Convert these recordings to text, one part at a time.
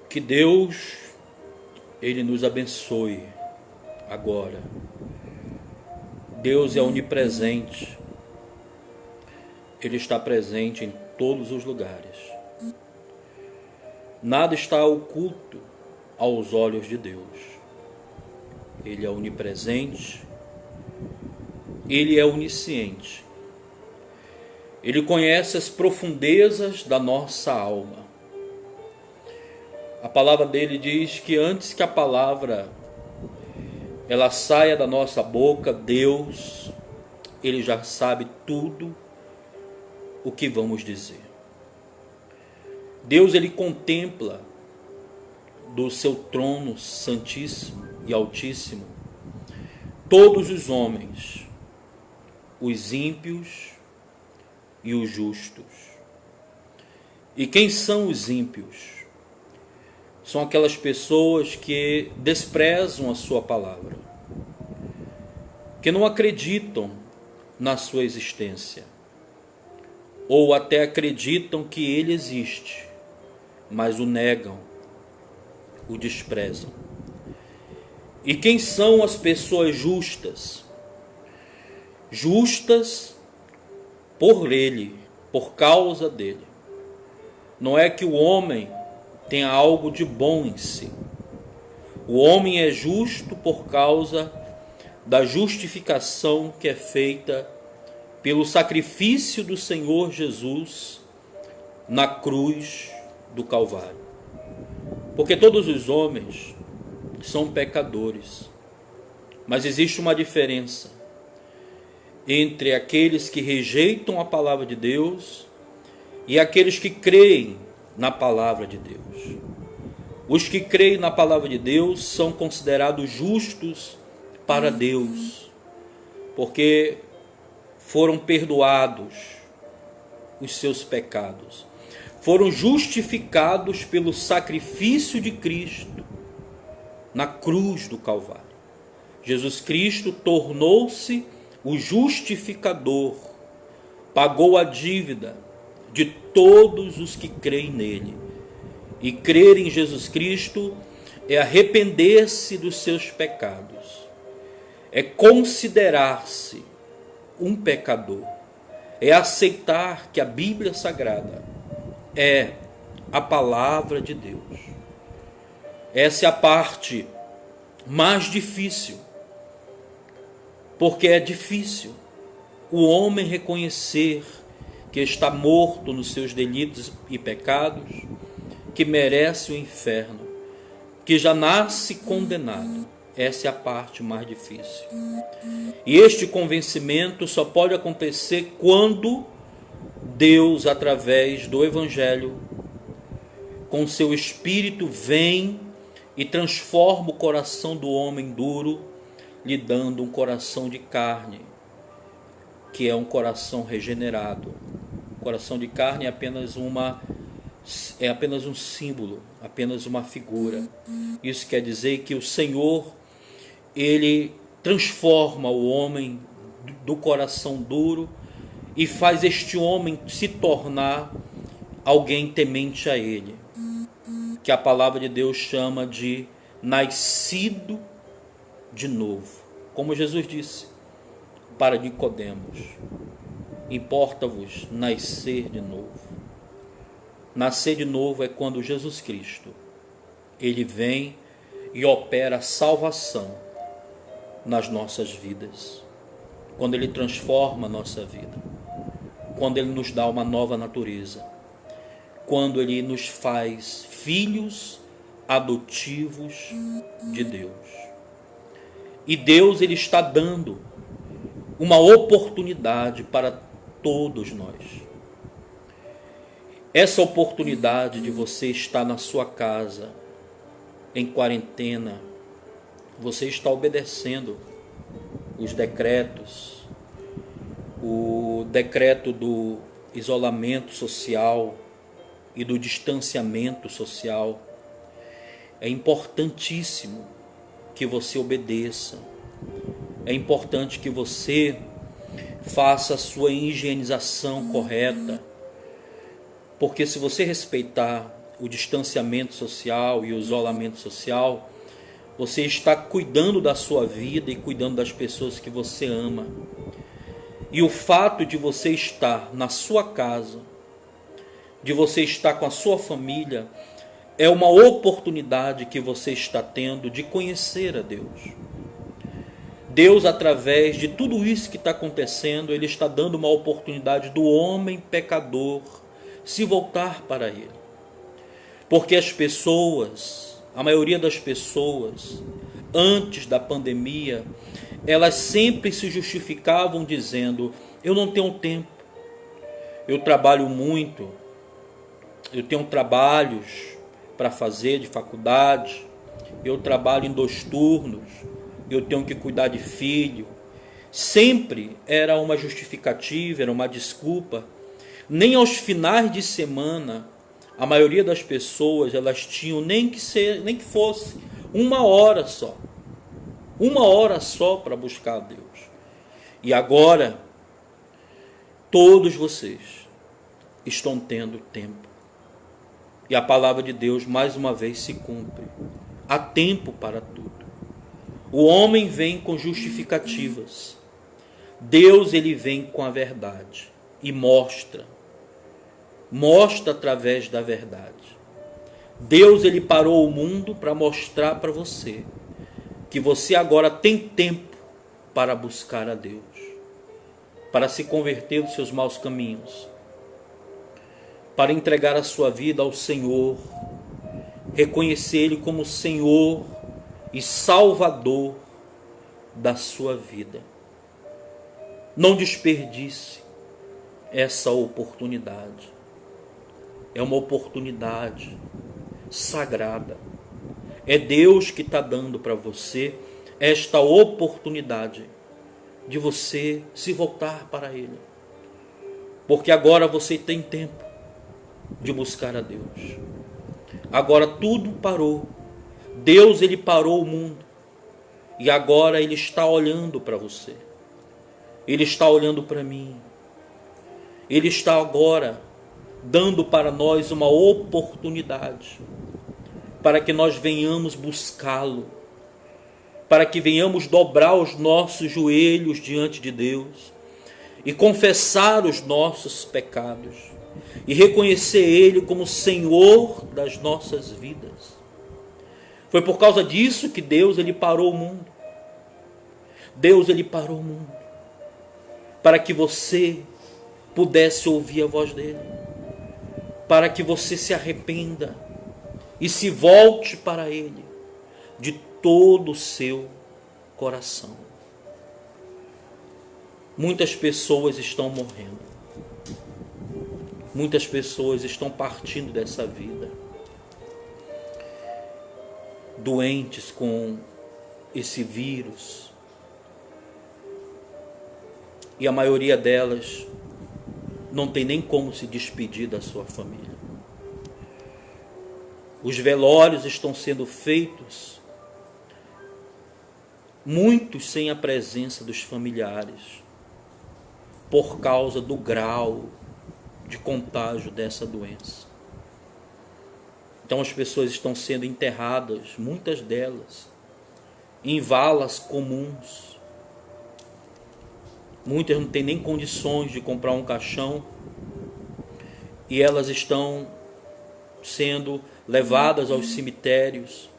Que Deus, Ele nos abençoe agora. Deus é onipresente. Ele está presente em todos os lugares. Nada está oculto aos olhos de Deus. Ele é onipresente. Ele é onisciente. Ele conhece as profundezas da nossa alma. A palavra dele diz que antes que a palavra ela saia da nossa boca, Deus, Ele já sabe tudo o que vamos dizer. Deus, Ele contempla do seu trono santíssimo e altíssimo todos os homens, os ímpios e os justos. E quem são os ímpios? São aquelas pessoas que desprezam a sua palavra, que não acreditam na sua existência, ou até acreditam que ele existe, mas o negam, o desprezam. E quem são as pessoas justas? Justas por ele, por causa dele. Não é que o homem tenha algo de bom em si. O homem é justo por causa da justificação que é feita pelo sacrifício do Senhor Jesus na cruz do Calvário. Porque todos os homens são pecadores. Mas existe uma diferença entre aqueles que rejeitam a palavra de Deus e aqueles que creem na palavra de Deus. Os que creem na palavra de Deus são considerados justos para Deus, porque foram perdoados os seus pecados, foram justificados pelo sacrifício de Cristo na cruz do Calvário. Jesus Cristo tornou-se o justificador, pagou a dívida de todos os que creem nele. E crer em Jesus Cristo é arrepender-se dos seus pecados, é considerar-se um pecador, é aceitar que a Bíblia Sagrada é a palavra de Deus. Essa é a parte mais difícil, porque é difícil o homem reconhecer que está morto nos seus delitos e pecados, que merece o inferno, que já nasce condenado. Essa é a parte mais difícil. E este convencimento só pode acontecer quando Deus, através do Evangelho, com seu Espírito, vem e transforma o coração do homem duro, lhe dando um coração de carne, que é um coração regenerado. O coração de carne é apenas um símbolo, apenas uma figura. Isso quer dizer que o Senhor, Ele transforma o homem do coração duro e faz este homem se tornar alguém temente a Ele, que a palavra de Deus chama de nascido de novo. Como Jesus disse para Nicodemos: importa-vos nascer de novo. Nascer de novo é quando Jesus Cristo, Ele vem e opera a salvação nas nossas vidas. Quando Ele transforma a nossa vida. Quando Ele nos dá uma nova natureza. Quando Ele nos faz filhos adotivos de Deus. E Deus, Ele está dando uma oportunidade para todos nós. Essa oportunidade de você estar na sua casa, em quarentena, você está obedecendo os decretos, o decreto do isolamento social e do distanciamento social. É importantíssimo que você obedeça. É importante que você faça a sua higienização correta. Porque se você respeitar o distanciamento social e o isolamento social, você está cuidando da sua vida e cuidando das pessoas que você ama. E o fato de você estar na sua casa, de você estar com a sua família, é uma oportunidade que você está tendo de conhecer a Deus. Deus, através de tudo isso que está acontecendo, Ele está dando uma oportunidade do homem pecador se voltar para Ele. Porque as pessoas, a maioria das pessoas, antes da pandemia, elas sempre se justificavam dizendo: eu não tenho tempo, eu trabalho muito, eu tenho trabalhos para fazer de faculdade, eu trabalho em 2 turnos, eu tenho que cuidar de filho. Sempre era uma justificativa, era uma desculpa. Nem aos finais de semana, a maioria das pessoas, elas tinham nem que fosse 1 hora só. 1 hora só para buscar a Deus. E agora, todos vocês estão tendo tempo. E a palavra de Deus, mais uma vez, se cumpre. Há tempo para tudo. O homem vem com justificativas. Deus, ele vem com a verdade. E mostra através da verdade. Deus, ele parou o mundo para mostrar para você que você agora tem tempo para buscar a Deus, para se converter dos seus maus caminhos, para entregar a sua vida ao Senhor, reconhecer Ele como Senhor e Salvador da sua vida. Não desperdice essa oportunidade. É uma oportunidade sagrada. É Deus que está dando para você esta oportunidade de você se voltar para Ele. Porque agora você tem tempo de buscar a Deus. Agora tudo parou. Deus, ele parou o mundo. E agora ele está olhando para você. Ele está olhando para mim. Ele está agora dando para nós uma oportunidade para que nós venhamos buscá-lo, para que venhamos dobrar os nossos joelhos diante de Deus e confessar os nossos pecados e reconhecer Ele como Senhor das nossas vidas. Foi por causa disso que Deus, ele parou o mundo. Deus, ele parou o mundo para que você pudesse ouvir a voz dele, para que você se arrependa e se volte para Ele de todo o seu coração. Muitas pessoas estão morrendo. Muitas pessoas estão partindo dessa vida, doentes com esse vírus. E a maioria delas não tem nem como se despedir da sua família. Os velórios estão sendo feitos, muitos sem a presença dos familiares, por causa do grau de contágio dessa doença. Então as pessoas estão sendo enterradas, muitas delas, em valas comuns. Muitas não têm nem condições de comprar um caixão e elas estão sendo levadas aos cemitérios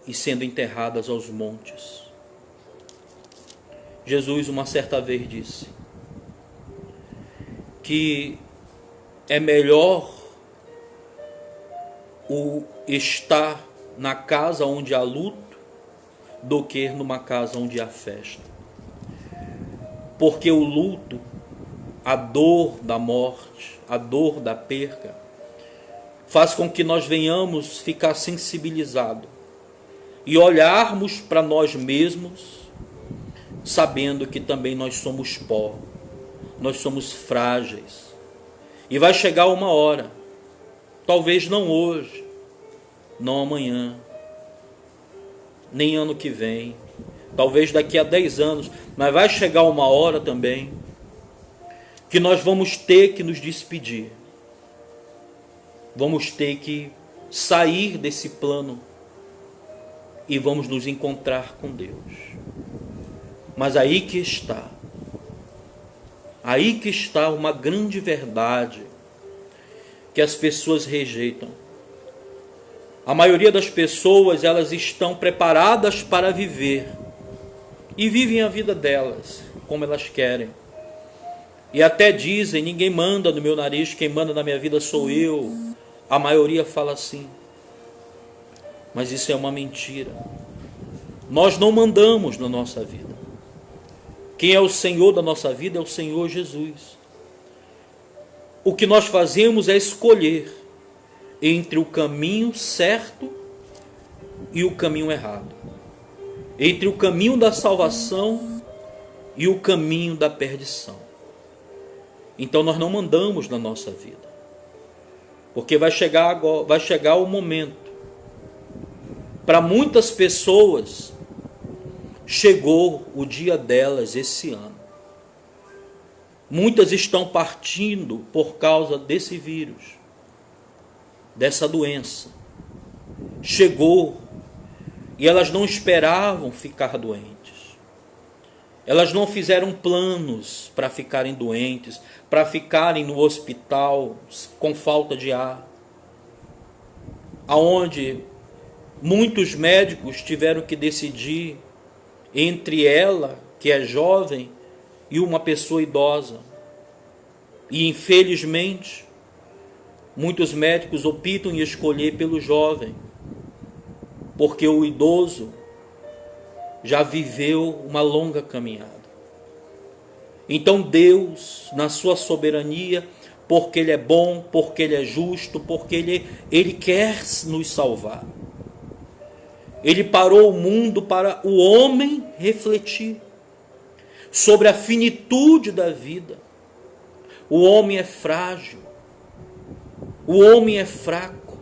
e sendo enterradas aos montes. Jesus uma certa vez disse que é melhor o estar na casa onde há luto do que numa casa onde há festa. Porque o luto, a dor da morte, a dor da perca, faz com que nós venhamos ficar sensibilizados e olharmos para nós mesmos, sabendo que também nós somos pó, nós somos frágeis. E vai chegar uma hora, talvez não hoje, não amanhã, nem ano que vem, talvez daqui a 10 anos, mas vai chegar uma hora também que nós vamos ter que nos despedir. vamos ter que sair desse plano e vamos nos encontrar com Deus. Mas aí que está uma grande verdade que as pessoas rejeitam. A maioria das pessoas, elas estão preparadas para viver e vivem a vida delas como elas querem. E até dizem, ninguém manda no meu nariz, quem manda na minha vida sou eu. A maioria fala assim. Mas isso é uma mentira. Nós não mandamos na nossa vida. Quem é o Senhor da nossa vida é o Senhor Jesus. O que nós fazemos é escolher entre o caminho certo e o caminho errado. Entre o caminho da salvação e o caminho da perdição. Então nós não mandamos na nossa vida. Porque vai chegar o momento. Para muitas pessoas, chegou o dia delas esse ano. Muitas estão partindo por causa desse vírus, dessa doença. Chegou e elas não esperavam ficar doentes. Elas não fizeram planos para ficarem doentes, para ficarem no hospital com falta de ar. Aonde muitos médicos tiveram que decidir entre ela, que é jovem, e uma pessoa idosa. E infelizmente, muitos médicos optam em escolher pelo jovem, porque o idoso já viveu uma longa caminhada. Então Deus, na sua soberania, porque Ele é bom, porque Ele é justo, porque Ele quer nos salvar. Ele parou o mundo para o homem refletir sobre a finitude da vida. O homem é frágil. O homem é fraco.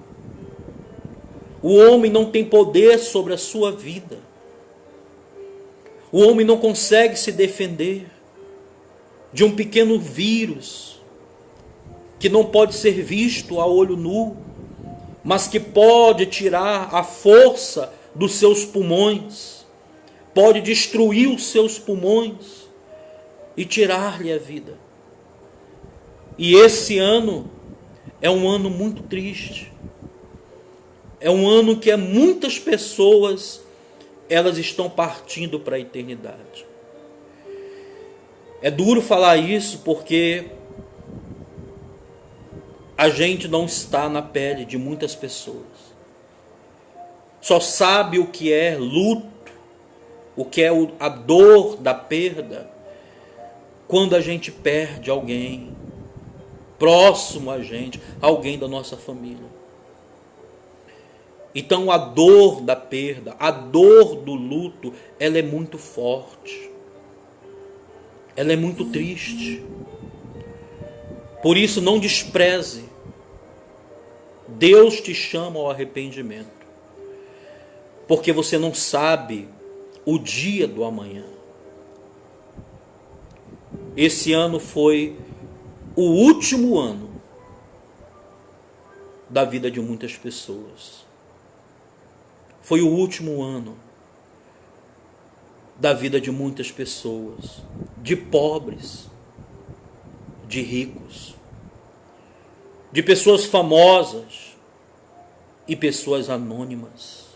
O homem não tem poder sobre a sua vida. O homem não consegue se defender de um pequeno vírus que não pode ser visto a olho nu, mas que pode tirar a força dos seus pulmões, pode destruir os seus pulmões e tirar-lhe a vida. E esse ano é um ano muito triste. É um ano que muitas pessoas elas estão partindo para a eternidade. É duro falar isso porque a gente não está na pele de muitas pessoas. Só sabe o que é luto, o que é a dor da perda, quando a gente perde alguém próximo a gente, alguém da nossa família. Então a dor da perda, a dor do luto, ela é muito forte. Ela é muito triste. Por isso não despreze. Deus te chama ao arrependimento. Porque você não sabe o dia do amanhã. Esse ano foi o último ano da vida de muitas pessoas. Foi o último ano da vida de muitas pessoas, de pobres, de ricos, de pessoas famosas e pessoas anônimas,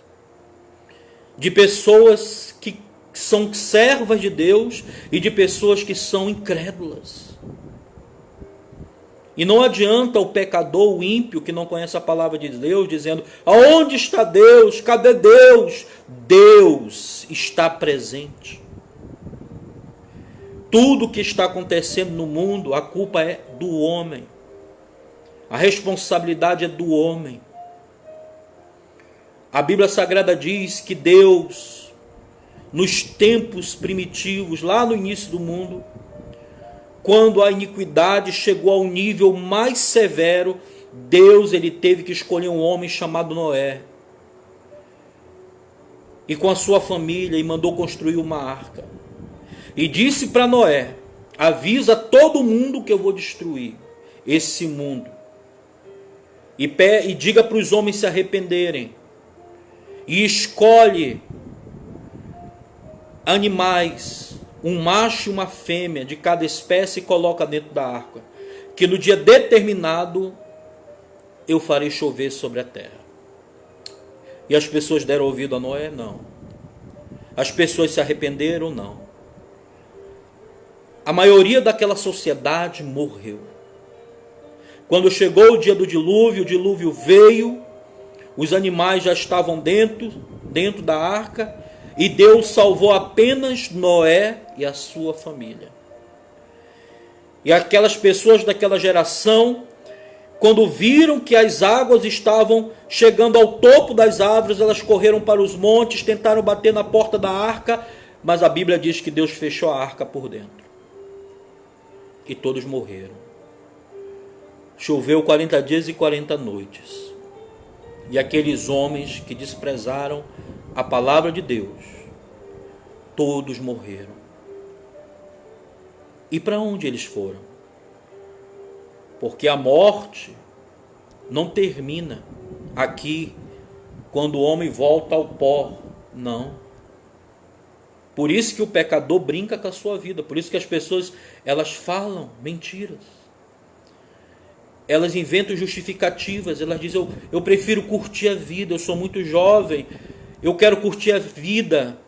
de pessoas que são servas de Deus e de pessoas que são incrédulas. E não adianta o pecador, o ímpio, que não conhece a palavra de Deus, dizendo: aonde está Deus? Cadê Deus? Deus está presente. Tudo que está acontecendo no mundo, a culpa é do homem. A responsabilidade é do homem. A Bíblia Sagrada diz que Deus, nos tempos primitivos, lá no início do mundo, quando a iniquidade chegou ao nível mais severo, Deus ele teve que escolher um homem chamado Noé. E com a sua família, e mandou construir uma arca. E disse para Noé: avisa todo mundo que eu vou destruir esse mundo. e diga para os homens se arrependerem, e escolhe animais, um macho e uma fêmea de cada espécie, e coloca dentro da arca, que no dia determinado eu farei chover sobre a terra. E as pessoas deram ouvido a Noé? Não. As pessoas se arrependeram? Não. A maioria daquela sociedade morreu. Quando chegou o dia do dilúvio, o dilúvio veio, os animais já estavam dentro da arca, e Deus salvou apenas Noé e a sua família. E aquelas pessoas daquela geração, quando viram que as águas estavam chegando ao topo das árvores, elas correram para os montes, tentaram bater na porta da arca, mas a Bíblia diz que Deus fechou a arca por dentro. E todos morreram. Choveu 40 dias e 40 noites. E aqueles homens que desprezaram a palavra de Deus, todos morreram. E para onde eles foram? Porque a morte não termina aqui, quando o homem volta ao pó. Não. Por isso que o pecador brinca com a sua vida. Por isso que as pessoas, elas falam mentiras. Elas inventam justificativas. Elas dizem, eu prefiro curtir a vida, eu sou muito jovem, eu quero curtir a vida,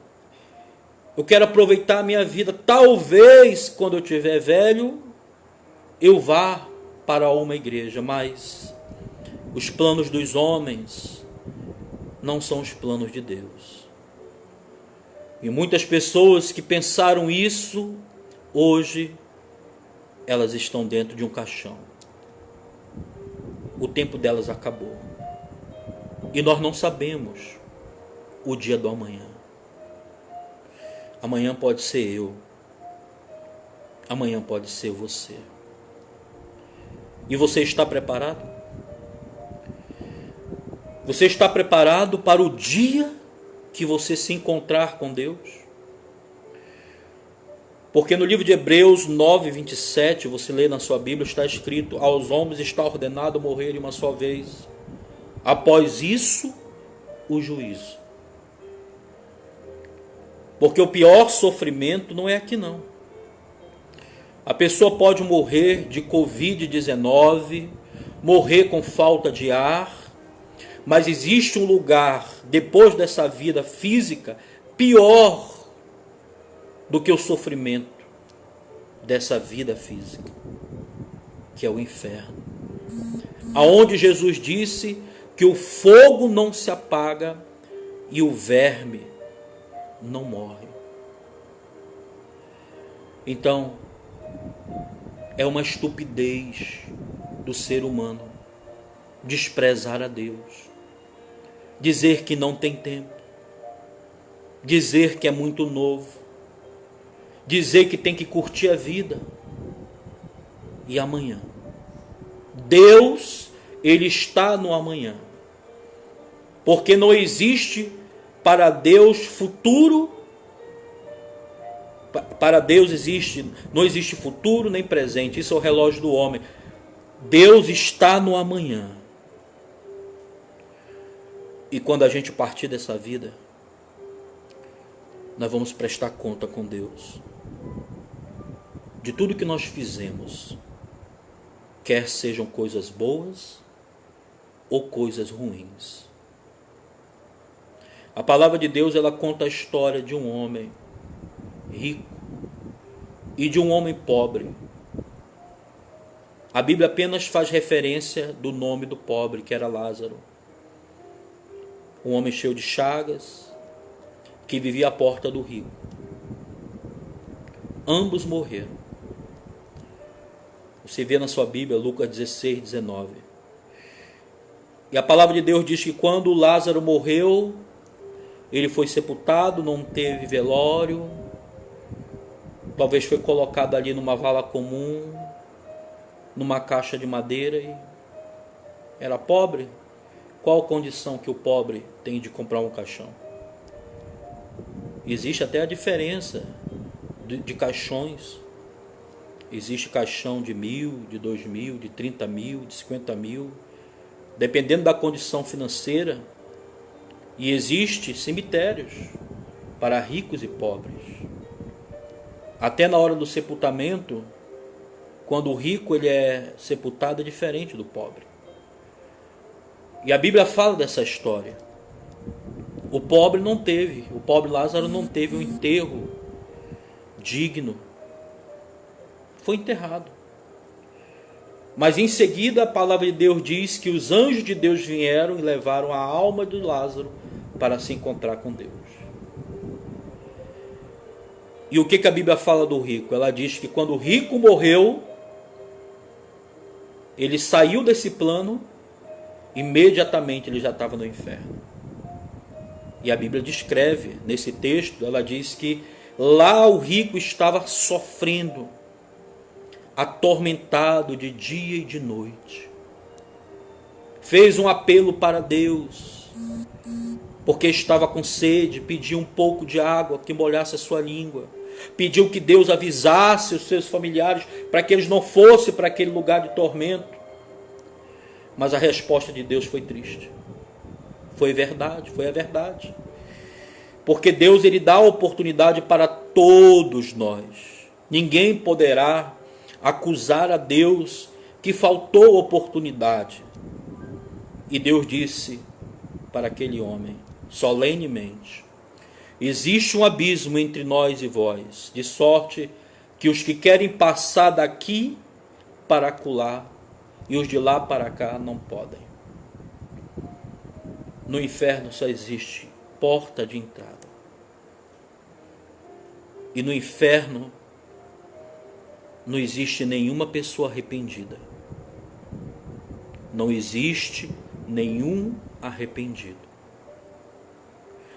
eu quero aproveitar a minha vida. Talvez, quando eu estiver velho, eu vá para uma igreja, mas os planos dos homens não são os planos de Deus. E muitas pessoas que pensaram isso, hoje, elas estão dentro de um caixão. O tempo delas acabou. E nós não sabemos o dia do amanhã. Amanhã pode ser eu. Amanhã pode ser você. E você está preparado? Você está preparado para o dia que você se encontrar com Deus? Porque no livro de Hebreus 9, 27, você lê na sua Bíblia, está escrito: aos homens está ordenado morrerem uma só vez. Após isso, o juízo. Porque o pior sofrimento não é aqui não. A pessoa pode morrer de Covid-19, morrer com falta de ar, mas existe um lugar, depois dessa vida física, pior do que o sofrimento dessa vida física, que é o inferno. Aonde Jesus disse que o fogo não se apaga e o verme não morre. Então, é uma estupidez do ser humano desprezar a Deus, dizer que não tem tempo, dizer que é muito novo, dizer que tem que curtir a vida. E amanhã? Deus, Ele está no amanhã. Porque não existe para Deus futuro. Para Deus não existe futuro nem presente. Isso é o relógio do homem. Deus está no amanhã. E quando a gente partir dessa vida, nós vamos prestar conta com Deus de tudo que nós fizemos, quer sejam coisas boas ou coisas ruins. A palavra de Deus, ela conta a história de um homem rico e de um homem pobre. A Bíblia apenas faz referência do nome do pobre, que era Lázaro. Um homem cheio de chagas, que vivia à porta do rico. Ambos morreram. Você vê na sua Bíblia, Lucas 16, 19. E a palavra de Deus diz que quando Lázaro morreu, ele foi sepultado, não teve velório, talvez foi colocado ali numa vala comum, numa caixa de madeira. E era pobre. Qual a condição que o pobre tem de comprar um caixão? Existe até a diferença de caixões. Existe caixão de 1.000, de 2.000, de 30.000, de 50.000. dependendo da condição financeira, e existe cemitérios para ricos e pobres. Até na hora do sepultamento, quando o rico ele é sepultado, é diferente do pobre. E a Bíblia fala dessa história. O pobre Lázaro não teve um enterro digno. Foi enterrado. Mas em seguida a palavra de Deus diz que os anjos de Deus vieram e levaram a alma de Lázaro para se encontrar com Deus. E o que a Bíblia fala do rico? Ela diz que quando o rico morreu, ele saiu desse plano, imediatamente ele já estava no inferno. E a Bíblia descreve nesse texto, ela diz que lá o rico estava sofrendo, atormentado de dia e de noite. Fez um apelo para Deus, porque estava com sede, pediu um pouco de água que molhasse a sua língua. Pediu que Deus avisasse os seus familiares para que eles não fossem para aquele lugar de tormento. Mas a resposta de Deus foi triste. Foi a verdade. Porque Deus ele dá a oportunidade para todos nós. Ninguém poderá acusar a Deus que faltou oportunidade. E Deus disse para aquele homem, solenemente: existe um abismo entre nós e vós, de sorte que os que querem passar daqui para acolá e os de lá para cá não podem. No inferno só existe porta de entrada. E no inferno não existe nenhuma pessoa arrependida. Não existe nenhum arrependido.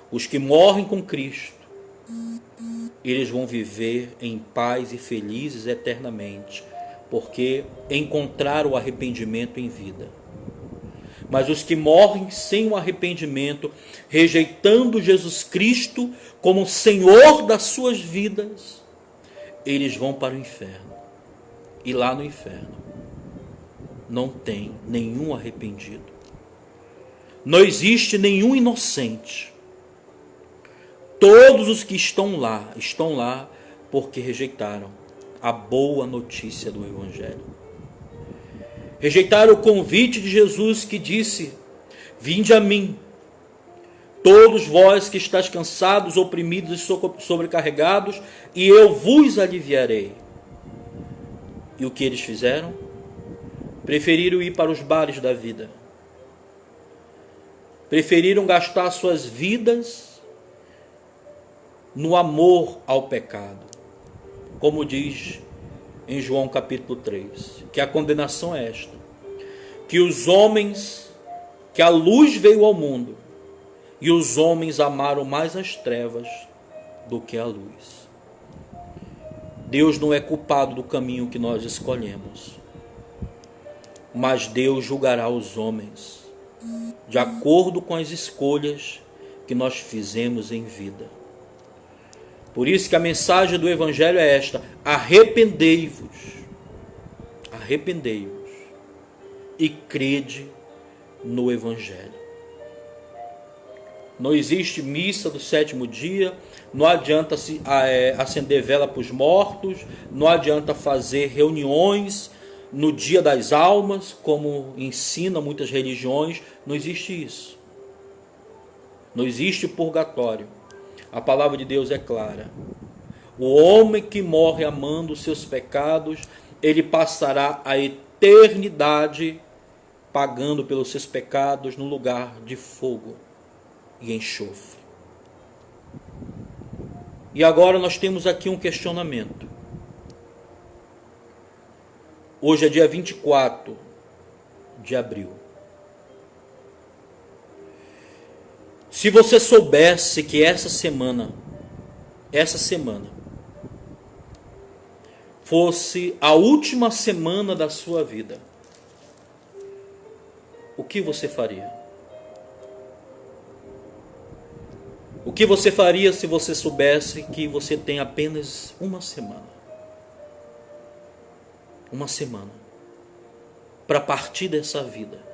Os que morrem com Cristo, eles vão viver em paz e felizes eternamente, porque encontraram o arrependimento em vida. Mas os que morrem sem o arrependimento, rejeitando Jesus Cristo como Senhor das suas vidas, eles vão para o inferno. E lá no inferno não tem nenhum arrependido. Não existe nenhum inocente. Todos os que estão lá porque rejeitaram a boa notícia do Evangelho. Rejeitaram o convite de Jesus que disse: vinde a mim, todos vós que estáis cansados, oprimidos e sobrecarregados, e eu vos aliviarei. E o que eles fizeram? Preferiram ir para os bares da vida. Preferiram gastar suas vidas no amor ao pecado. Como diz em João capítulo 3, que a condenação é esta: que a luz veio ao mundo, e os homens amaram mais as trevas do que a luz. Deus não é culpado do caminho que nós escolhemos, mas Deus julgará os homens de acordo com as escolhas que nós fizemos em vida. Por isso que a mensagem do Evangelho é esta: arrependei-vos e crede no Evangelho. Não existe missa do sétimo dia, não adianta acender vela para os mortos, não adianta fazer reuniões no dia das almas, como ensinam muitas religiões. Não existe isso. Não existe purgatório. A palavra de Deus é clara. O homem que morre amando os seus pecados, ele passará a eternidade pagando pelos seus pecados no lugar de fogo e enxofre. E agora nós temos aqui um questionamento. Hoje é dia 24 de abril. Se você soubesse que essa semana fosse a última semana da sua vida, o que você faria? O que você faria se você soubesse que você tem apenas uma semana? Uma semana para partir dessa vida.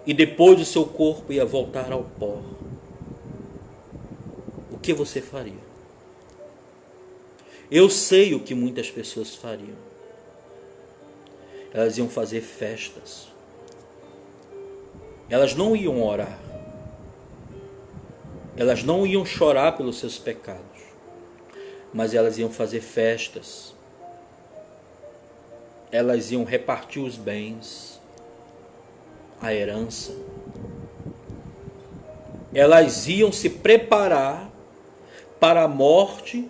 e depois o seu corpo ia voltar ao pó, o que você faria? Eu sei o que muitas pessoas fariam. Elas iam fazer festas. Elas não iam orar. Elas não iam chorar pelos seus pecados. Mas elas iam fazer festas. Elas iam repartir os bens, a herança. Elas iam se preparar para a morte,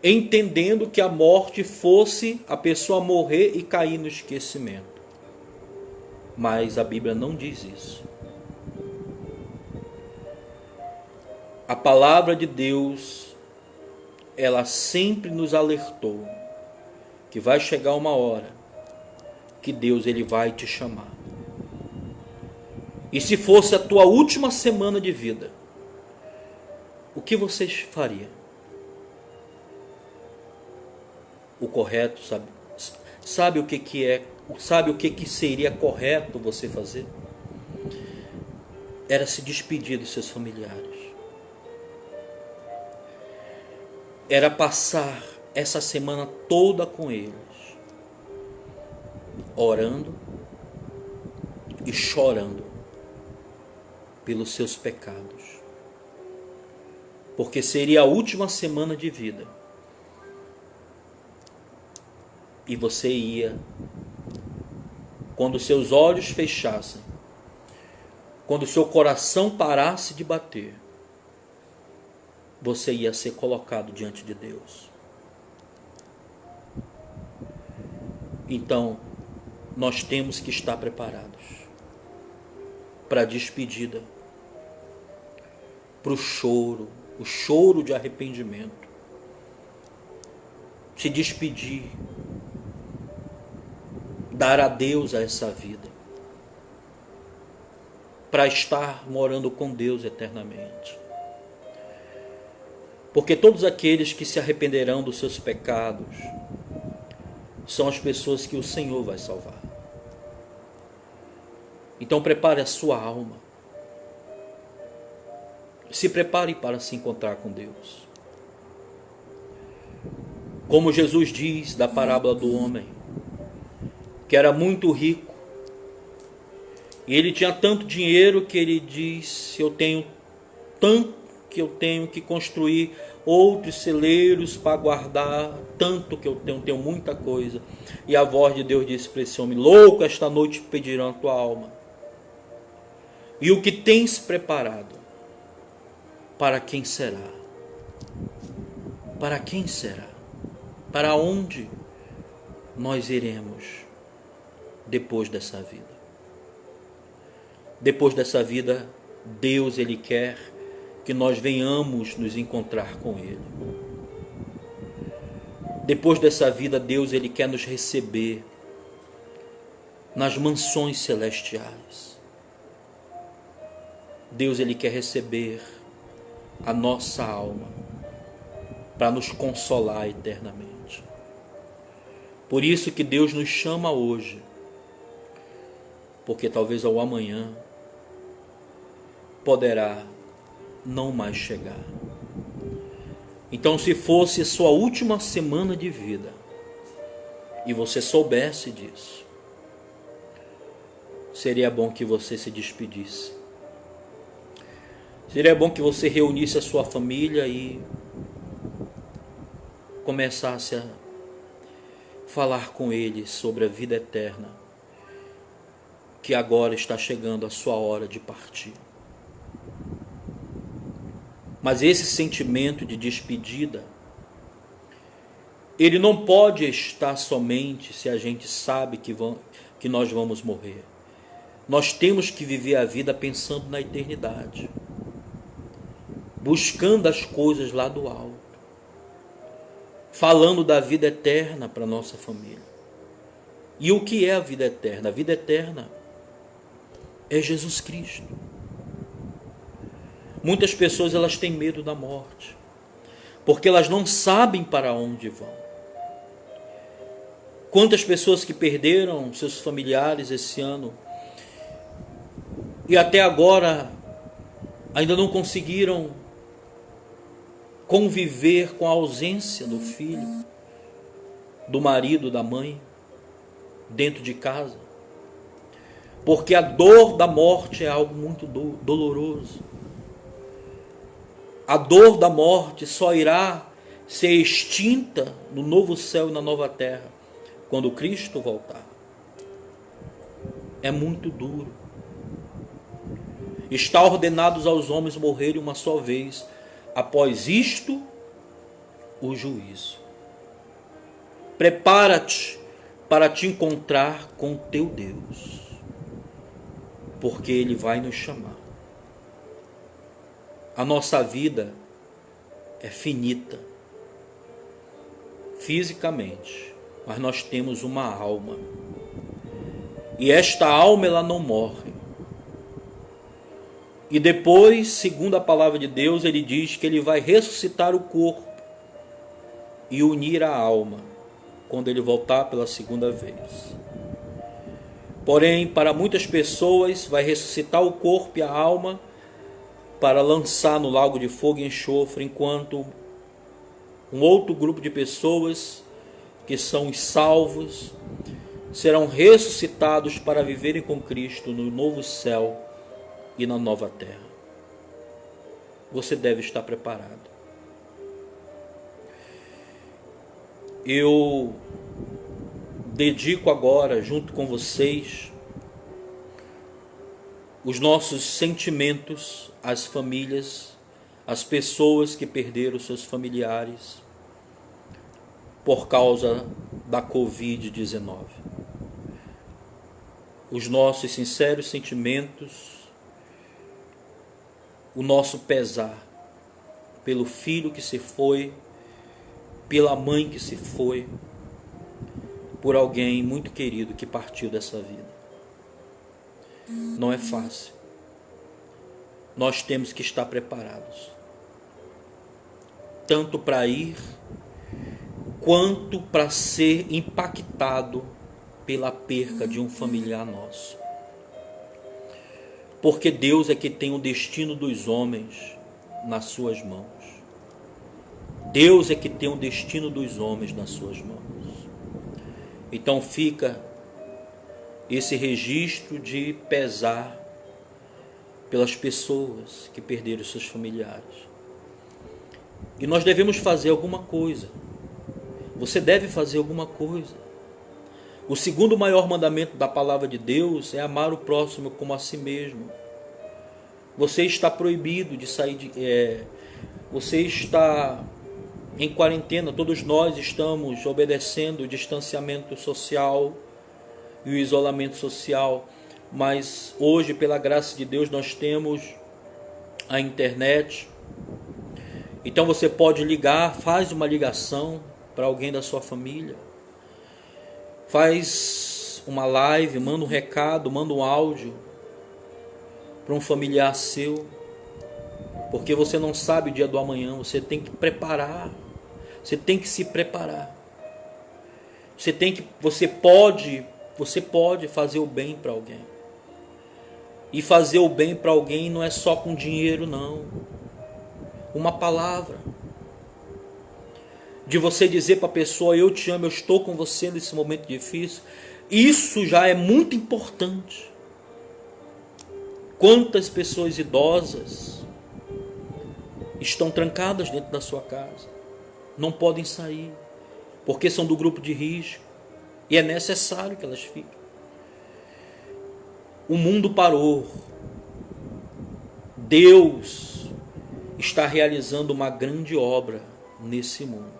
entendendo que a morte fosse a pessoa morrer e cair no esquecimento. Mas a Bíblia não diz isso. A palavra de Deus, ela sempre nos alertou que vai chegar uma hora que Deus ele vai te chamar. E se fosse a tua última semana de vida, o que você faria? O correto, sabe o que é, sabe o que seria correto você fazer? Era se despedir dos seus familiares. Era passar essa semana toda com eles, orando e chorando pelos seus pecados, porque seria a última semana de vida e você ia, quando seus olhos fechassem, quando seu coração parasse de bater, você ia ser colocado diante de Deus. Então, nós temos que estar preparados para a despedida, para o choro de arrependimento, se despedir, dar adeus a essa vida, para estar morando com Deus eternamente. Porque todos aqueles que se arrependerão dos seus pecados são as pessoas que o Senhor vai salvar. Então prepare a sua alma. Se prepare para se encontrar com Deus. Como Jesus diz da parábola do homem, que era muito rico, e ele tinha tanto dinheiro que ele disse: eu tenho tanto que eu tenho que construir outros celeiros para guardar, tanto que eu tenho muita coisa. E a voz de Deus disse para esse homem: louco, esta noite pedirão a tua alma. E o que tens preparado, para quem será? Para quem será? Para onde nós iremos depois dessa vida? Depois dessa vida, Deus ele quer que nós venhamos nos encontrar com Ele. Depois dessa vida, Deus ele quer nos receber nas mansões celestiais. Deus ele quer receber a nossa alma para nos consolar eternamente. Por isso que Deus nos chama hoje, porque talvez ao amanhã poderá não mais chegar. Então, se fosse sua última semana de vida e você soubesse disso, seria bom que você se despedisse. Seria bom que você reunisse a sua família e começasse a falar com eles sobre a vida eterna, que agora está chegando a sua hora de partir. Mas esse sentimento de despedida, ele não pode estar somente se a gente sabe que nós vamos morrer. Nós temos que viver a vida pensando na eternidade, buscando as coisas lá do alto, falando da vida eterna para nossa família. E o que é a vida eterna? A vida eterna é Jesus Cristo. Muitas pessoas elas têm medo da morte, porque elas não sabem para onde vão. Quantas pessoas que perderam seus familiares esse ano e até agora ainda não conseguiram conviver com a ausência do filho, do marido, da mãe, dentro de casa. Porque a dor da morte é algo muito doloroso. A dor da morte só irá ser extinta no novo céu e na nova terra, quando Cristo voltar. É muito duro. Está ordenados aos homens morrerem uma só vez, após isto, o juízo. Prepara-te para te encontrar com o teu Deus, porque Ele vai nos chamar. A nossa vida é finita, fisicamente, mas nós temos uma alma. E esta alma, ela não morre. E depois, segundo a palavra de Deus, ele diz que ele vai ressuscitar o corpo e unir a alma quando ele voltar pela segunda vez. Porém, para muitas pessoas, vai ressuscitar o corpo e a alma para lançar no lago de fogo e enxofre, enquanto um outro grupo de pessoas, que são os salvos, serão ressuscitados para viverem com Cristo no novo céu e na nova terra. Você deve estar preparado. Eu dedico agora, junto com vocês, os nossos sentimentos às famílias, às pessoas que perderam seus familiares por causa da Covid-19. Os nossos sinceros sentimentos, o nosso pesar pelo filho que se foi, pela mãe que se foi, por alguém muito querido que partiu dessa vida. Não é fácil. Nós temos que estar preparados, tanto para ir, quanto para ser impactado pela perca de um familiar nosso. Porque Deus é que tem o destino dos homens nas suas mãos. Deus é que tem o destino dos homens nas suas mãos. Então fica esse registro de pesar pelas pessoas que perderam seus familiares. E nós devemos fazer alguma coisa. Você deve fazer alguma coisa. O segundo maior mandamento da palavra de Deus é amar o próximo como a si mesmo. Você está proibido de sair você está em quarentena. Todos nós estamos obedecendo o distanciamento social e o isolamento social. Mas hoje, pela graça de Deus, nós temos a internet. Então você pode ligar, faz uma ligação para alguém da sua família. Faz uma live, manda um recado, manda um áudio para um familiar seu. Porque você não sabe o dia do amanhã, você tem que preparar. Você tem que se preparar. Você pode fazer o bem para alguém. E fazer o bem para alguém não é só com dinheiro, não. Uma palavra. De você dizer para a pessoa, eu te amo, eu estou com você nesse momento difícil. Isso já é muito importante. Quantas pessoas idosas estão trancadas dentro da sua casa, não podem sair, porque são do grupo de risco, e é necessário que elas fiquem. O mundo parou. Deus está realizando uma grande obra nesse mundo.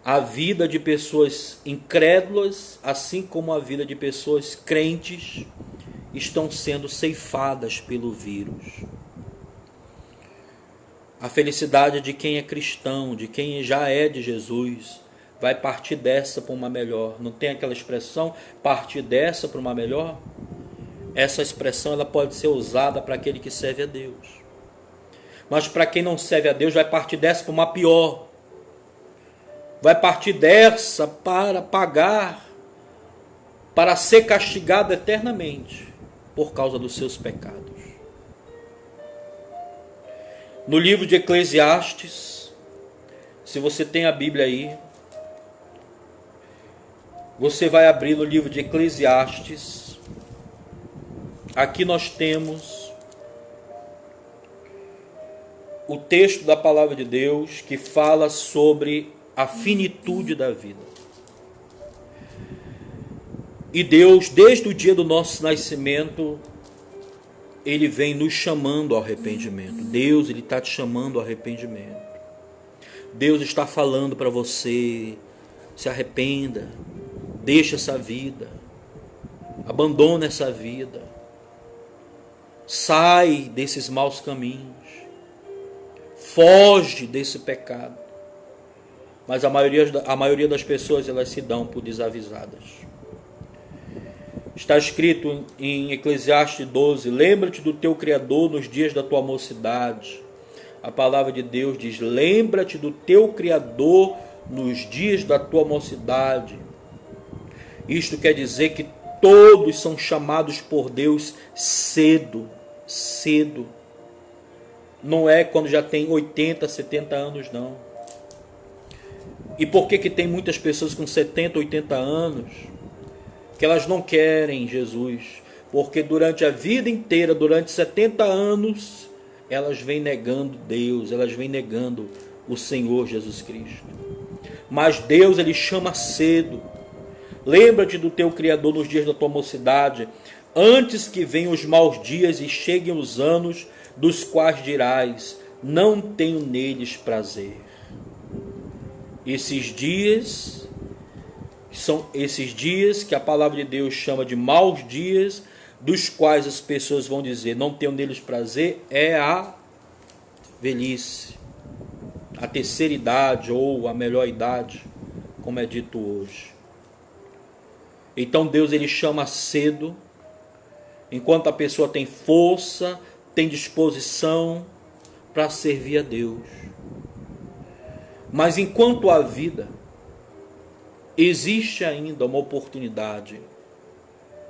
A vida de pessoas incrédulas, assim como a vida de pessoas crentes, estão sendo ceifadas pelo vírus. A felicidade de quem é cristão, de quem já é de Jesus, vai partir dessa para uma melhor. Não tem aquela expressão, partir dessa para uma melhor? Essa expressão ela pode ser usada para aquele que serve a Deus. Mas para quem não serve a Deus, vai partir dessa para uma pior. Vai partir dessa para pagar, para ser castigado eternamente por causa dos seus pecados. No livro de Eclesiastes, se você tem a Bíblia aí, você vai abrir no livro de Eclesiastes. Aqui nós temos o texto da palavra de Deus que fala sobre a finitude da vida. E Deus, desde o dia do nosso nascimento, Ele vem nos chamando ao arrependimento. Deus, Ele está te chamando ao arrependimento. Deus está falando para você, se arrependa, deixa essa vida, abandona essa vida, sai desses maus caminhos, foge desse pecado. Mas a maioria das pessoas, elas se dão por desavisadas. Está escrito em Eclesiastes 12, lembra-te do teu Criador nos dias da tua mocidade. A palavra de Deus diz, lembra-te do teu Criador nos dias da tua mocidade. Isto quer dizer que todos são chamados por Deus cedo, cedo. Não é quando já tem 80, 70 anos, não. E por que tem muitas pessoas com 70, 80 anos que elas não querem Jesus? Porque durante a vida inteira, durante 70 anos, elas vêm negando Deus, elas vêm negando o Senhor Jesus Cristo. Mas Deus, Ele chama cedo. Lembra-te do teu Criador nos dias da tua mocidade, antes que venham os maus dias e cheguem os anos dos quais dirás, não tenho neles prazer. Esses dias são esses dias que a palavra de Deus chama de maus dias, dos quais as pessoas vão dizer, não tenho neles prazer, é a velhice, a terceira idade ou a melhor idade, como é dito hoje. Então Deus, Ele chama cedo, enquanto a pessoa tem força, tem disposição para servir a Deus. Mas enquanto há vida, existe ainda uma oportunidade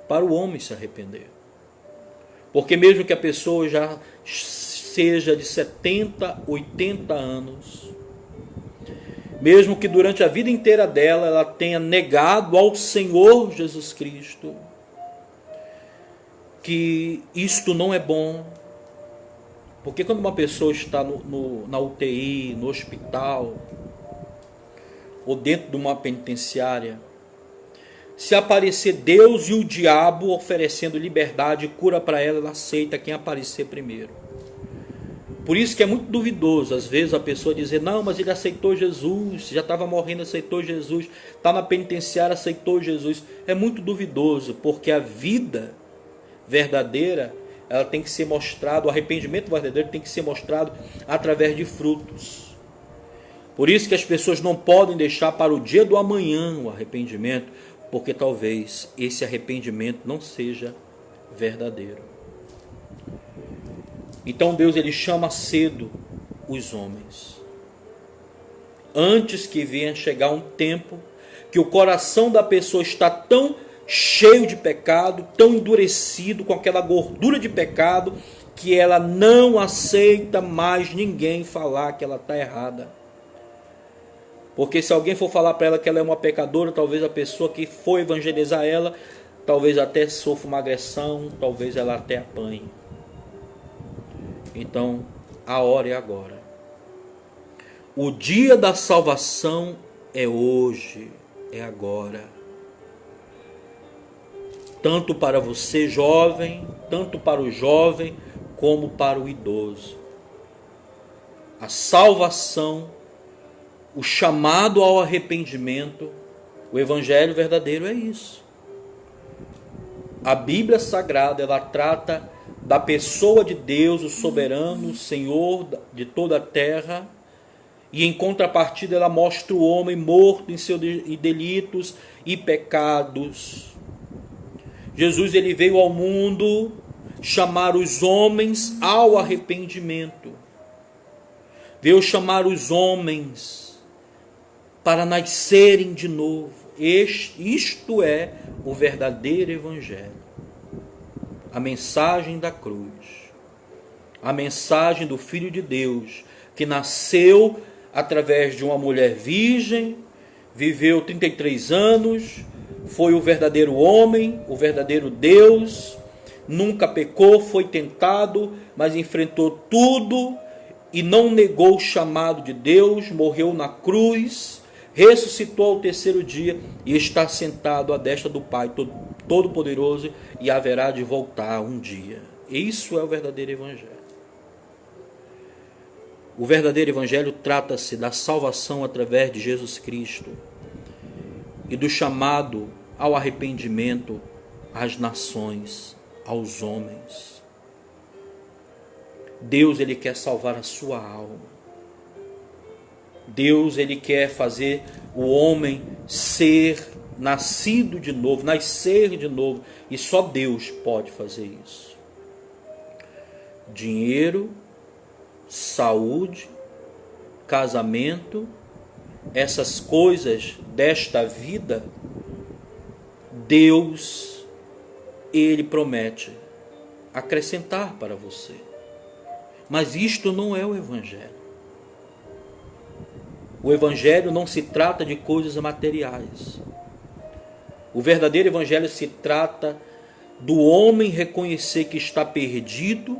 para o homem se arrepender. Porque mesmo que a pessoa já seja de 70, 80 anos, mesmo que durante a vida inteira dela ela tenha negado ao Senhor Jesus Cristo, que isto não é bom. Porque quando uma pessoa está na UTI, no hospital, ou dentro de uma penitenciária, se aparecer Deus e o diabo oferecendo liberdade e cura para ela, ela aceita quem aparecer primeiro. Por isso que é muito duvidoso, às vezes, a pessoa dizer, não, mas ele aceitou Jesus, já estava morrendo, aceitou Jesus, está na penitenciária, aceitou Jesus. É muito duvidoso, porque a vida verdadeira, ela tem que ser mostrado, o arrependimento verdadeiro tem que ser mostrado através de frutos. Por isso que as pessoas não podem deixar para o dia do amanhã o arrependimento, porque talvez esse arrependimento não seja verdadeiro. Então Deus, Ele chama cedo os homens, antes que venha chegar um tempo que o coração da pessoa está tão cheio de pecado, tão endurecido, com aquela gordura de pecado, que ela não aceita mais ninguém falar que ela está errada. Porque se alguém for falar para ela que ela é uma pecadora, talvez a pessoa que for evangelizar ela, talvez até sofra uma agressão, talvez ela até apanhe. Então, a hora é agora. O dia da salvação é hoje, é agora. Tanto para você jovem, tanto para o jovem, como para o idoso. A salvação, o chamado ao arrependimento, o evangelho verdadeiro é isso. A Bíblia Sagrada, ela trata da pessoa de Deus, o soberano, o Senhor de toda a terra, e em contrapartida ela mostra o homem morto em seus delitos e pecados. Jesus, ele veio ao mundo chamar os homens ao arrependimento. Veio chamar os homens para nascerem de novo. Isto é o verdadeiro evangelho. a mensagem da cruz, a mensagem do Filho de Deus, que nasceu através de uma mulher virgem, viveu 33 anos, foi o verdadeiro homem, o verdadeiro Deus, nunca pecou, foi tentado, mas enfrentou tudo e não negou o chamado de Deus, morreu na cruz, ressuscitou ao terceiro dia e está sentado à destra do Pai Todo-Poderoso e haverá de voltar um dia. Isso é o verdadeiro Evangelho. O verdadeiro Evangelho trata-se da salvação através de Jesus Cristo e do chamado ao arrependimento às nações, aos homens. Deus, ele quer salvar a sua alma. Deus, ele quer fazer o homem ser nascido de novo, nascer de novo, e só Deus pode fazer isso. Dinheiro, saúde, casamento, essas coisas desta vida, Deus, ele promete acrescentar para você. Mas isto não é o Evangelho. O Evangelho não se trata de coisas materiais. O verdadeiro Evangelho se trata do homem reconhecer que está perdido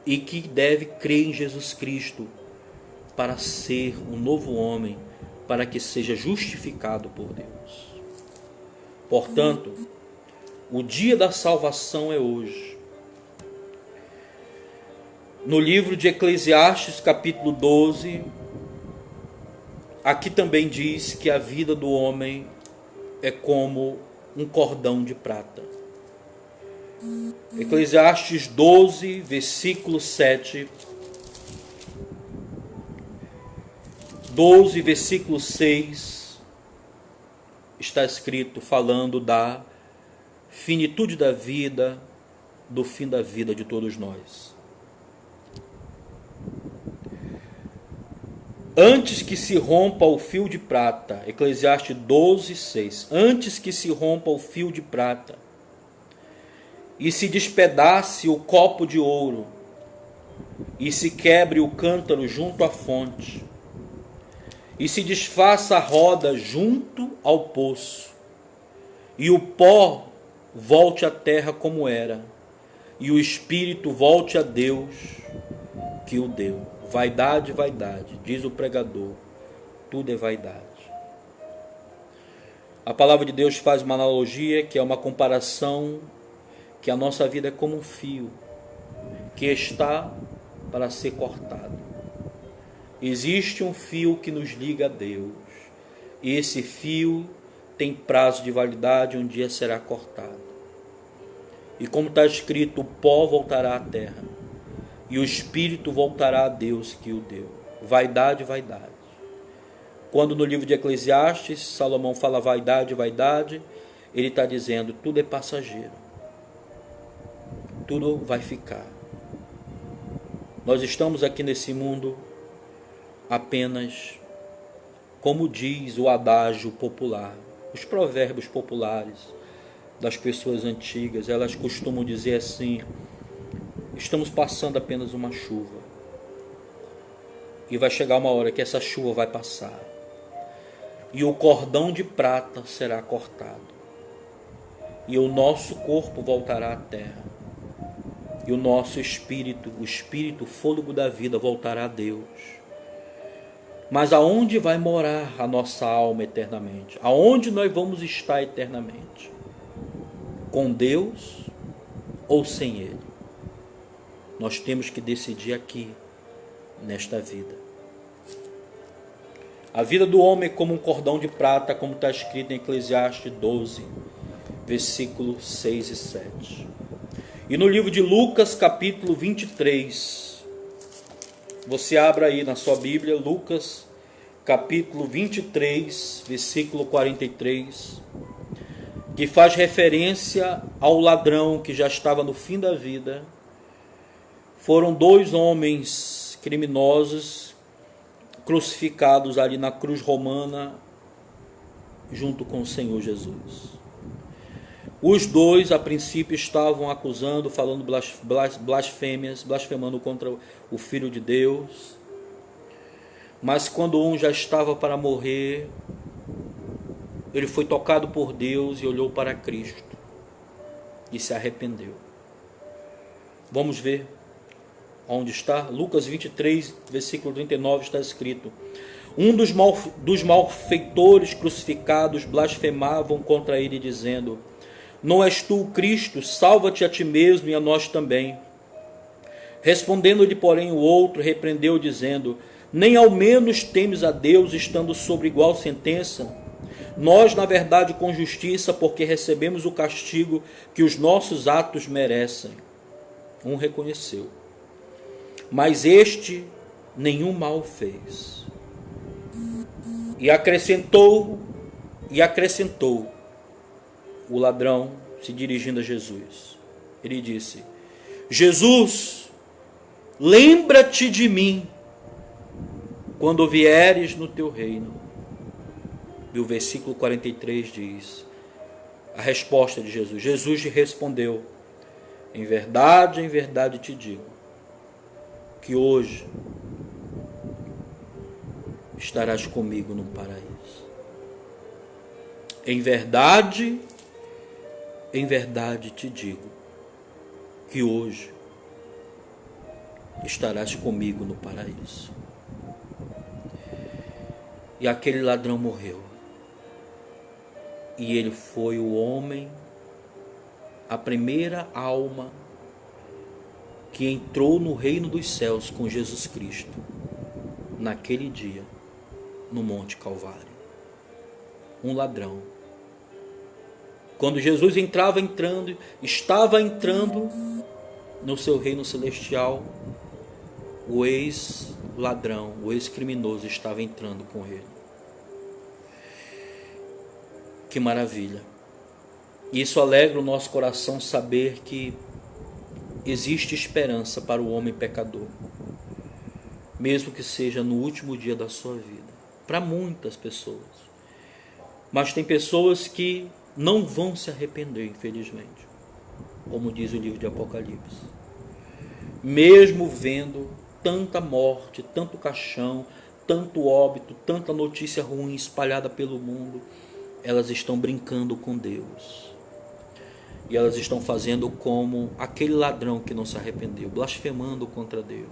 e que deve crer em Jesus Cristo para ser um novo homem, para que seja justificado por Deus. Portanto, o dia da salvação é hoje. No livro de Eclesiastes, capítulo 12, aqui também diz que a vida do homem é como um cordão de prata. Eclesiastes 12, versículo 7. 12, versículo 6, está escrito falando da finitude da vida, do fim da vida de todos nós. Antes que se rompa o fio de prata, Eclesiastes 12, 6. Antes que se rompa o fio de prata e se despedace o copo de ouro e se quebre o cântaro junto à fonte e se desfaça a roda junto ao poço e o pó volte à terra como era e o espírito volte a Deus que o deu. Vaidade, vaidade, diz o pregador, tudo é vaidade. A palavra de Deus faz uma analogia, que é uma comparação, que a nossa vida é como um fio, que está para ser cortado. Existe um fio que nos liga a Deus, e esse fio tem prazo de validade, um dia será cortado. E como está escrito, o pó voltará à terra, e o espírito voltará a Deus que o deu. Vaidade, vaidade. Quando no livro de Eclesiastes, Salomão fala vaidade, vaidade, ele está dizendo, tudo é passageiro. Tudo vai ficar. Nós estamos aqui nesse mundo apenas, como diz o adágio popular, os provérbios populares das pessoas antigas, elas costumam dizer assim, estamos passando apenas uma chuva. E vai chegar uma hora que essa chuva vai passar. E o cordão de prata será cortado. E o nosso corpo voltará à terra. E o nosso espírito, o fôlego da vida voltará a Deus. Mas aonde vai morar a nossa alma eternamente? Aonde nós vamos estar eternamente? Com Deus ou sem Ele? Nós temos que decidir aqui, nesta vida. A vida do homem é como um cordão de prata, como está escrito em Eclesiastes 12, versículos 6 e 7. E no livro de Lucas, capítulo 23, você abra aí na sua Bíblia, Lucas, capítulo 23, versículo 43, que faz referência ao ladrão que já estava no fim da vida. Foram dois homens criminosos crucificados ali na cruz romana junto com o Senhor Jesus. Os dois, a princípio, estavam acusando, falando blasfêmias, blasfemando contra o Filho de Deus. Mas quando um já estava para morrer, ele foi tocado por Deus e olhou para Cristo e se arrependeu. Vamos ver onde está? Lucas 23, versículo 39, está escrito: um dos malfeitores crucificados blasfemavam contra ele, dizendo: não és tu o Cristo? Salva-te a ti mesmo e a nós também. Respondendo-lhe, porém, o outro repreendeu, dizendo: nem ao menos temes a Deus, estando sobre igual sentença? Nós, na verdade, com justiça, porque recebemos o castigo que os nossos atos merecem. Um reconheceu: mas este nenhum mal fez. E acrescentou o ladrão, se dirigindo a Jesus. Ele disse: Jesus, lembra-te de mim quando vieres no teu reino. E o versículo 43 diz a resposta de Jesus. Jesus lhe respondeu: em verdade te digo, que hoje estarás comigo no paraíso. Em verdade te digo, que hoje estarás comigo no paraíso. E aquele ladrão morreu. E ele foi o homem, a primeira alma que entrou no reino dos céus com Jesus Cristo, naquele dia, no Monte Calvário. Um ladrão. Quando Jesus estava entrando no seu reino celestial, o ex-ladrão, o ex-criminoso estava entrando com ele. Que maravilha! Isso alegra o nosso coração saber que existe esperança para o homem pecador, mesmo que seja no último dia da sua vida. Para muitas pessoas. Mas tem pessoas que não vão se arrepender, infelizmente, como diz o livro de Apocalipse. Mesmo vendo tanta morte, tanto caixão, tanto óbito, tanta notícia ruim espalhada pelo mundo, elas estão brincando com Deus. E elas estão fazendo como aquele ladrão que não se arrependeu, blasfemando contra Deus.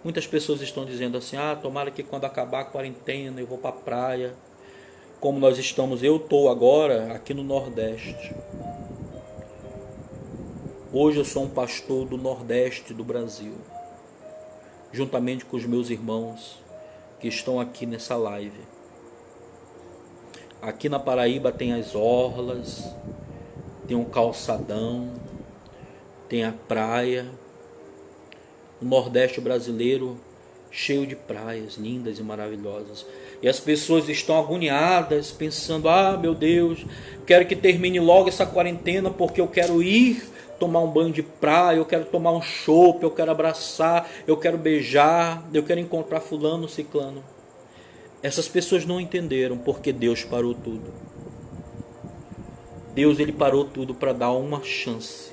Muitas pessoas estão dizendo assim: tomara que quando acabar a quarentena eu vou para a praia. Como nós estamos, eu estou agora aqui no Nordeste. Hoje eu sou um pastor do Nordeste do Brasil, juntamente com os meus irmãos que estão aqui nessa live. Aqui na Paraíba tem as orlas, tem um calçadão, tem a praia. O Nordeste brasileiro cheio de praias lindas e maravilhosas. E as pessoas estão agoniadas, pensando: meu Deus, quero que termine logo essa quarentena, porque eu quero ir tomar um banho de praia, eu quero tomar um chopp, eu quero abraçar, eu quero beijar, eu quero encontrar fulano, ciclano. Essas pessoas não entenderam porque Deus parou tudo. Deus, ele parou tudo para dar uma chance,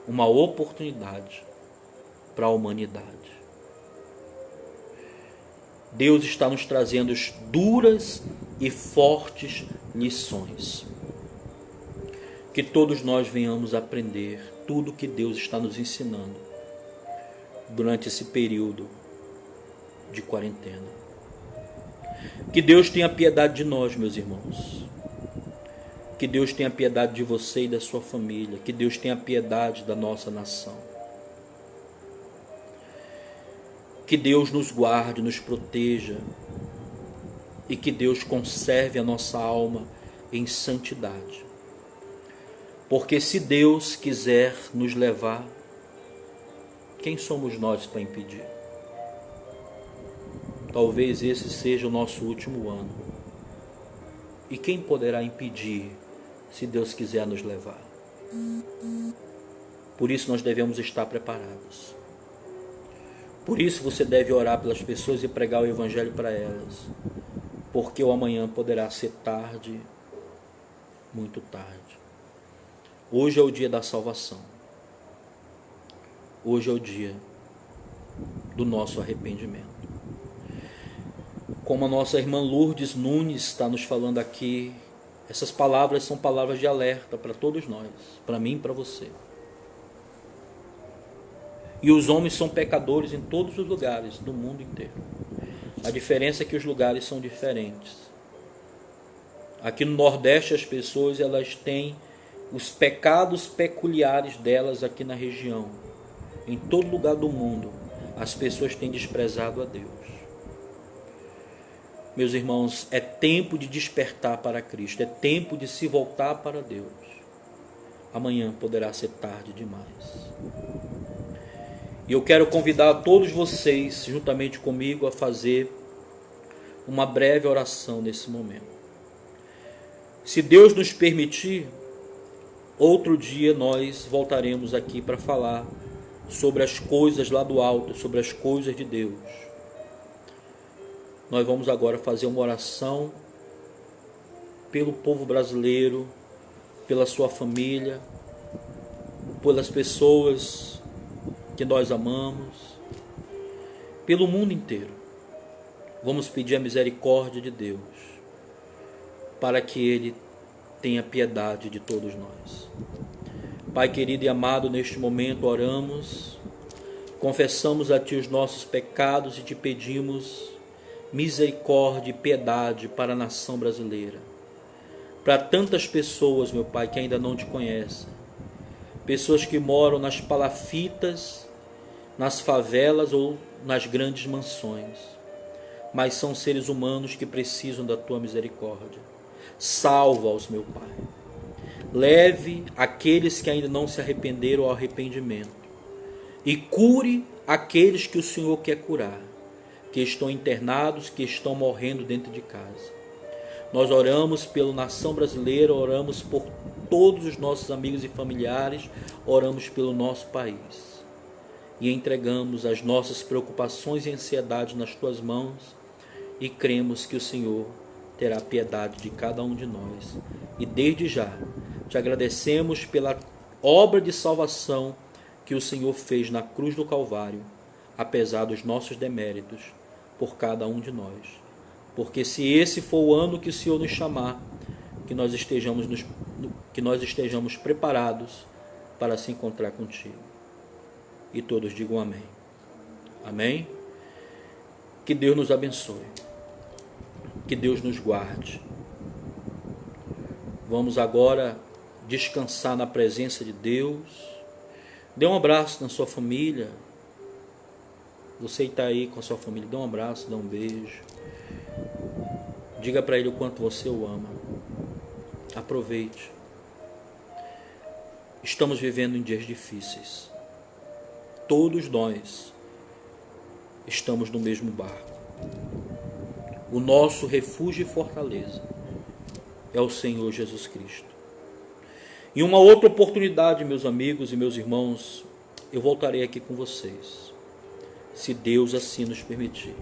uma oportunidade para a humanidade. Deus está nos trazendo duras e fortes lições. Que todos nós venhamos aprender tudo que Deus está nos ensinando durante esse período de quarentena. Que Deus tenha piedade de nós, meus irmãos. Que Deus tenha piedade de você e da sua família. Que Deus tenha piedade da nossa nação. Que Deus nos guarde, nos proteja. E que Deus conserve a nossa alma em santidade. Porque se Deus quiser nos levar, quem somos nós para impedir? Talvez esse seja o nosso último ano. E quem poderá impedir se Deus quiser nos levar? Por isso nós devemos estar preparados. Por isso você deve orar pelas pessoas e pregar o Evangelho para elas. Porque o amanhã poderá ser tarde muito tarde. Hoje é o dia da salvação. Hoje é o dia do nosso arrependimento. Como a nossa irmã Lourdes Nunes está nos falando aqui, essas palavras são palavras de alerta para todos nós, para mim e para você. E os homens são pecadores em todos os lugares do mundo inteiro. A diferença é que os lugares são diferentes. Aqui no Nordeste as pessoas elas têm os pecados peculiares delas aqui na região. Em todo lugar do mundo as pessoas têm desprezado a Deus. Meus irmãos, é tempo de despertar para Cristo, é tempo de se voltar para Deus. Amanhã poderá ser tarde demais. E eu quero convidar todos vocês, juntamente comigo, a fazer uma breve oração nesse momento. Se Deus nos permitir, outro dia nós voltaremos aqui para falar sobre as coisas lá do alto, sobre as coisas de Deus. Nós vamos agora fazer uma oração pelo povo brasileiro, pela sua família, pelas pessoas que nós amamos, pelo mundo inteiro. Vamos pedir a misericórdia de Deus, para que Ele tenha piedade de todos nós. Pai querido e amado, neste momento oramos, confessamos a Ti os nossos pecados e Te pedimos misericórdia e piedade para a nação brasileira. Para tantas pessoas, meu Pai, que ainda não Te conhecem. Pessoas que moram nas palafitas, nas favelas ou nas grandes mansões. Mas são seres humanos que precisam da Tua misericórdia. Salva-os, meu Pai. Leve aqueles que ainda não se arrependeram ao arrependimento. E cure aqueles que o Senhor quer curar, que estão internados, que estão morrendo dentro de casa. Nós oramos pela nação brasileira, oramos por todos os nossos amigos e familiares, oramos pelo nosso país. E entregamos as nossas preocupações e ansiedades nas Tuas mãos e cremos que o Senhor terá piedade de cada um de nós. E desde já Te agradecemos pela obra de salvação que o Senhor fez na cruz do Calvário, apesar dos nossos deméritos, por cada um de nós. Porque se esse for o ano que o Senhor nos chamar, que nós estejamos preparados para se encontrar contigo. E todos digam amém. Amém? Que Deus nos abençoe. Que Deus nos guarde. Vamos agora descansar na presença de Deus. Dê um abraço na sua família. Você está aí com a sua família, dê um abraço, dê um beijo. Diga para ele o quanto você o ama. Aproveite. Estamos vivendo em dias difíceis. Todos nós estamos no mesmo barco. O nosso refúgio e fortaleza é o Senhor Jesus Cristo. Em uma outra oportunidade, meus amigos e meus irmãos, eu voltarei aqui com vocês, se Deus assim nos permitir.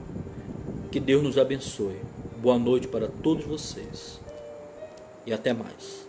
Que Deus nos abençoe. Boa noite para todos vocês e até mais.